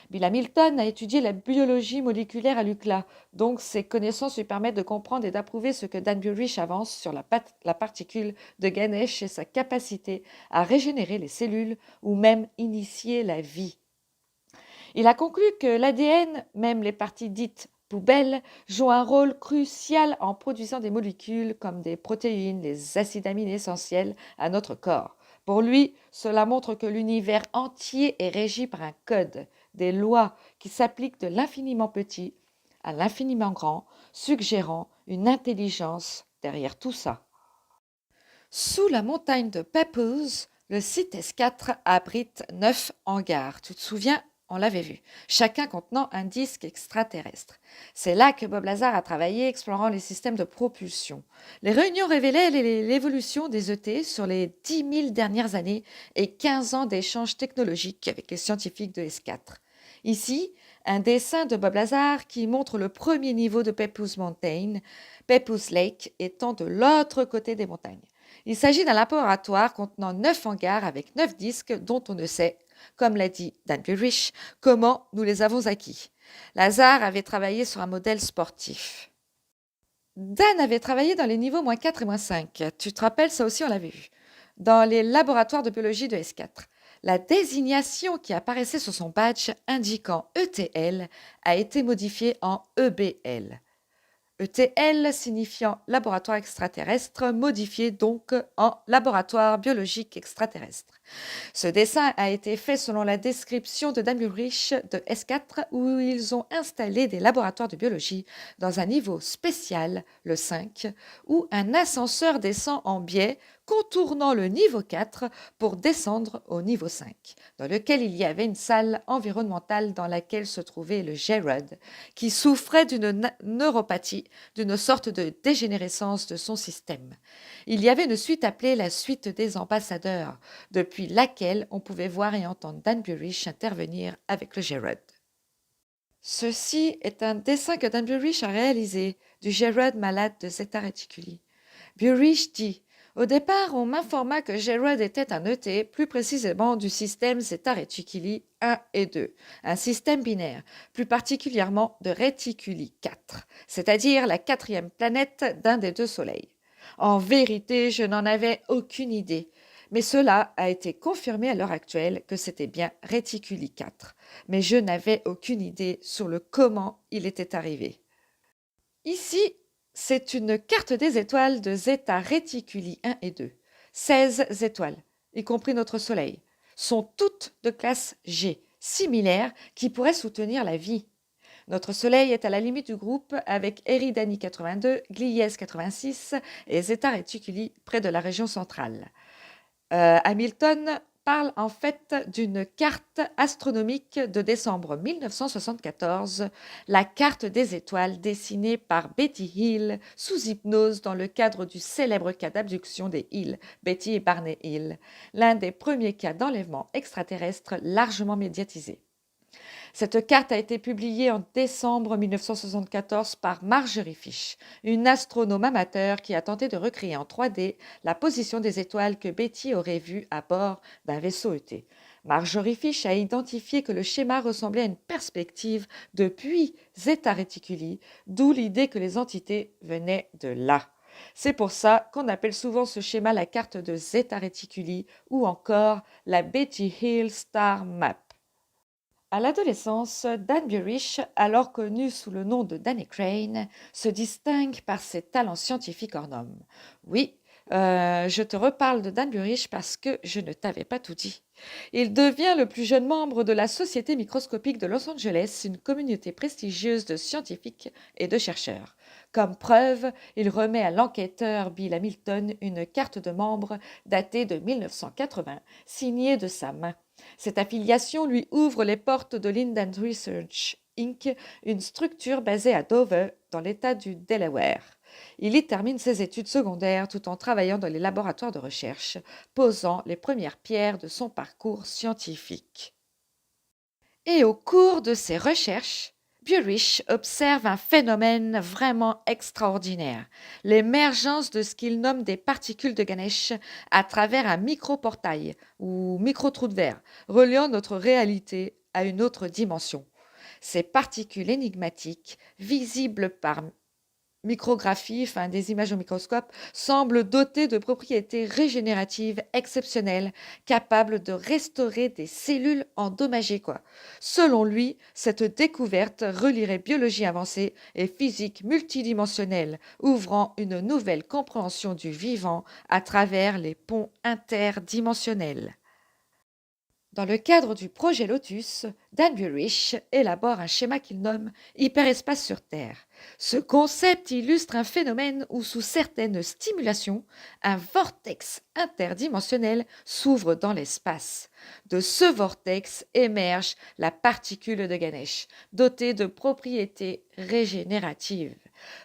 Bill Hamilton a étudié la biologie moléculaire à l'UCLA, donc ses connaissances lui permettent de comprendre et d'approuver ce que Dan Burish avance sur la particule de Ganesh et sa capacité à régénérer les cellules ou même initier la vie. Il a conclu que l'ADN, même les parties dites poubelles, jouent un rôle crucial en produisant des molécules comme des protéines, les acides aminés essentiels à notre corps. Pour lui, cela montre que l'univers entier est régi par un code, des lois qui s'appliquent de l'infiniment petit à l'infiniment grand, suggérant une intelligence derrière tout ça. Sous la montagne de Papoose, le site S4 abrite 9 hangars. Tu te souviens, on l'avait vu, chacun contenant un disque extraterrestre. C'est là que Bob Lazar a travaillé, explorant les systèmes de propulsion. Les réunions révélaient l'évolution des ET sur les 10 000 dernières années et 15 ans d'échanges technologiques avec les scientifiques de S4. Ici, un dessin de Bob Lazar qui montre le premier niveau de Papoose Mountain, Papoose Lake étant de l'autre côté des montagnes. Il s'agit d'un laboratoire contenant 9 hangars avec 9 disques dont on ne sait, comme l'a dit Dan Burish, comment nous les avons acquis. Lazar avait travaillé sur un modèle sportif. Dan avait travaillé dans les niveaux -4 et -5. Tu te rappelles, ça aussi on l'avait vu. Dans les laboratoires de biologie de S4. La désignation qui apparaissait sur son badge indiquant ETL a été modifiée en EBL. ETL signifiant laboratoire extraterrestre, modifié donc en laboratoire biologique extraterrestre. Ce dessin a été fait selon la description de Dan Burish de S4 où ils ont installé des laboratoires de biologie dans un niveau spécial, le 5, où un ascenseur descend en biais contournant le niveau 4 pour descendre au niveau 5, dans lequel il y avait une salle environnementale dans laquelle se trouvait le Gerard, qui souffrait d'une neuropathie, d'une sorte de dégénérescence de son système. Il y avait une suite appelée la suite des ambassadeurs, depuis laquelle on pouvait voir et entendre Dan Burish intervenir avec le Gerard. Ceci est un dessin que Dan Burish a réalisé du Gerard malade de Zeta Reticuli. Burish dit « Au départ, on m'informa que Gerard était un ET, plus précisément du système Zeta Reticuli 1 et 2, un système binaire, plus particulièrement de Reticuli 4, c'est-à-dire la 4e planète d'un des 2 soleils. En vérité, je n'en avais aucune idée, mais cela a été confirmé à l'heure actuelle que c'était bien Reticuli 4, mais je n'avais aucune idée sur le comment il était arrivé. Ici, c'est une carte des étoiles de Zeta Reticuli 1 et 2. 16 étoiles, y compris notre Soleil, sont toutes de classe G, similaires, qui pourraient soutenir la vie. Notre Soleil est à la limite du groupe avec Eridani 82, Gliese 86 et Zeta Reticuli près de la région centrale. Hamilton parle en fait d'une carte astronomique de décembre 1974, la carte des étoiles dessinée par Betty Hill sous hypnose dans le cadre du célèbre cas d'abduction des Hill, Betty et Barney Hill, l'un des premiers cas d'enlèvement extraterrestre largement médiatisé. Cette carte a été publiée en décembre 1974 par Marjorie Fish, une astronome amateur qui a tenté de recréer en 3D la position des étoiles que Betty aurait vues à bord d'un vaisseau ET. Marjorie Fish a identifié que le schéma ressemblait à une perspective depuis Zeta Reticuli, d'où l'idée que les entités venaient de là. C'est pour ça qu'on appelle souvent ce schéma la carte de Zeta Reticuli ou encore la Betty Hill Star Map. À l'adolescence, Dan Burish, alors connu sous le nom de Danny Crane, se distingue par ses talents scientifiques hors normes. Oui, Je te reparle de Dan Burrich parce que je ne t'avais pas tout dit. Il devient le plus jeune membre de la Société microscopique de Los Angeles, une communauté prestigieuse de scientifiques et de chercheurs. Comme preuve, il remet à l'enquêteur Bill Hamilton une carte de membre datée de 1980, signée de sa main. Cette affiliation lui ouvre les portes de Linden Research Inc., une structure basée à Dover, dans l'État du Delaware. Il y termine ses études secondaires tout en travaillant dans les laboratoires de recherche, posant les premières pierres de son parcours scientifique. Et au cours de ses recherches, Burrich observe un phénomène vraiment extraordinaire, l'émergence de ce qu'il nomme des particules de Ganesh à travers un micro-portail ou micro-trou de verre, reliant notre réalité à une autre dimension. Ces particules énigmatiques, visibles par micrographie, enfin des images au microscope, semblent dotées de propriétés régénératives exceptionnelles, capables de restaurer des cellules endommagées, quoi. Selon lui, cette découverte relierait biologie avancée et physique multidimensionnelle, ouvrant une nouvelle compréhension du vivant à travers les ponts interdimensionnels. Dans le cadre du projet Lotus, Dan Burrich élabore un schéma qu'il nomme hyperespace sur Terre. Ce concept illustre un phénomène où, sous certaines stimulations, un vortex interdimensionnel s'ouvre dans l'espace. De ce vortex émerge la particule de Ganesh, dotée de propriétés régénératives.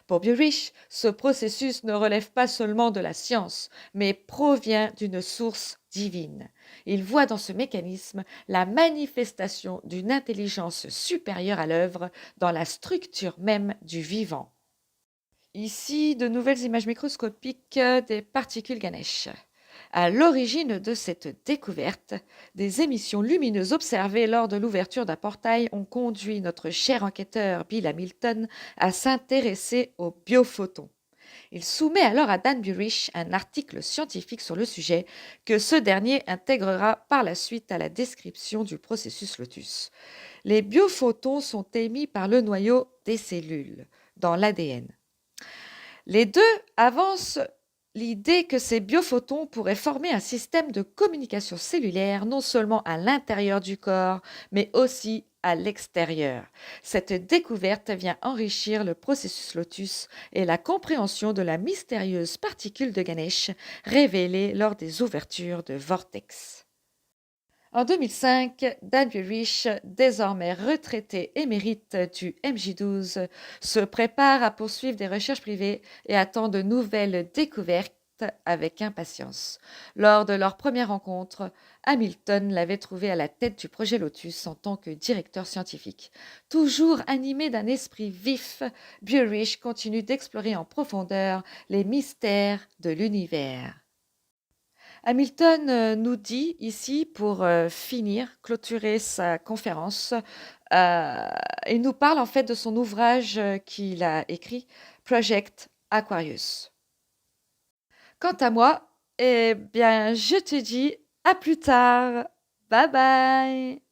Pour Burrich, ce processus ne relève pas seulement de la science, mais provient d'une source divine. Il voit dans ce mécanisme la manifestation d'une intelligence supérieure à l'œuvre dans la structure même du vivant. Ici, de nouvelles images microscopiques des particules Ganesh. À l'origine de cette découverte, des émissions lumineuses observées lors de l'ouverture d'un portail ont conduit notre cher enquêteur Bill Hamilton à s'intéresser aux biophotons. Il soumet alors à Dan Burrich un article scientifique sur le sujet que ce dernier intégrera par la suite à la description du processus Lotus. Les biophotons sont émis par le noyau des cellules, dans l'ADN. Les deux avancent l'idée que ces biophotons pourraient former un système de communication cellulaire non seulement à l'intérieur du corps, mais aussi à l'extérieur. Cette découverte vient enrichir le processus Lotus et la compréhension de la mystérieuse particule de Ganesh révélée lors des ouvertures de vortex. En 2005, Dan Burrich, désormais retraité émérite du MJ12, se prépare à poursuivre des recherches privées et attend de nouvelles découvertes avec impatience. Lors de leur première rencontre, Hamilton l'avait trouvé à la tête du projet Lotus en tant que directeur scientifique. Toujours animé d'un esprit vif, Burrich continue d'explorer en profondeur les mystères de l'univers. Hamilton nous dit ici, pour finir, clôturer sa conférence, il nous parle en fait de son ouvrage qu'il a écrit, Project Aquarius. Quant à moi, eh bien, je te dis à plus tard. Bye bye.